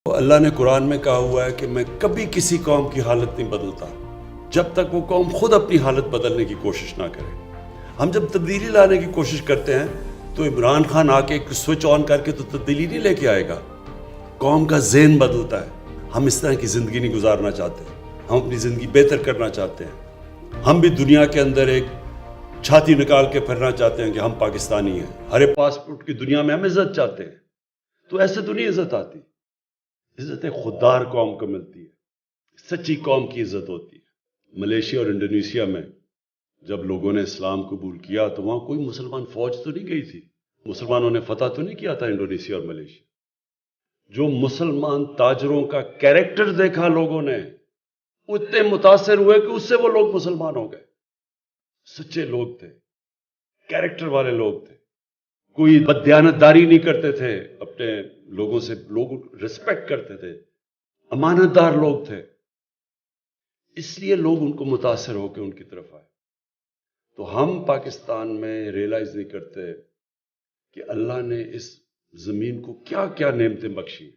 اللہ نے قرآن میں کہا ہوا ہے کہ میں کبھی کسی قوم کی حالت نہیں بدلتا جب تک وہ قوم خود اپنی حالت بدلنے کی کوشش نہ کرے۔ ہم جب تبدیلی لانے کی کوشش کرتے ہیں تو عمران خان آ کے ایک سوئچ آن کر کے تو تبدیلی نہیں لے کے آئے گا۔ قوم کا ذہن بدلتا ہے۔ ہم اس طرح کی زندگی نہیں گزارنا چاہتے، ہم اپنی زندگی بہتر کرنا چاہتے ہیں۔ ہم بھی دنیا کے اندر ایک چھاتی نکال کے پھرنا چاہتے ہیں کہ ہم پاکستانی ہیں، ہر پاسپورٹ کی دنیا میں ہم عزت چاہتے ہیں۔ تو ایسے تو نہیں عزت آتی، عزت خوددار قوم کو ملتی ہے، سچی قوم کی عزت ہوتی ہے۔ ملیشیا اور انڈونیشیا میں جب لوگوں نے اسلام قبول کیا تو وہاں کوئی مسلمان فوج تو نہیں گئی تھی، مسلمانوں نے فتح تو نہیں کیا تھا انڈونیشیا اور ملیشیا۔ جو مسلمان تاجروں کا کیریکٹر دیکھا لوگوں نے، اتنے متاثر ہوئے کہ اس سے وہ لوگ مسلمان ہو گئے۔ سچے لوگ تھے، کیریکٹر والے لوگ تھے، کوئی بددیانتداری نہیں کرتے تھے، اپنے لوگوں سے لوگ ریسپیکٹ کرتے تھے، امانت دار لوگ تھے۔ اس لیے لوگ ان کو متاثر ہو کے ان کی طرف آئے۔ تو ہم پاکستان میں ریئلائز نہیں کرتے کہ اللہ نے اس زمین کو کیا کیا نعمتیں بخشی۔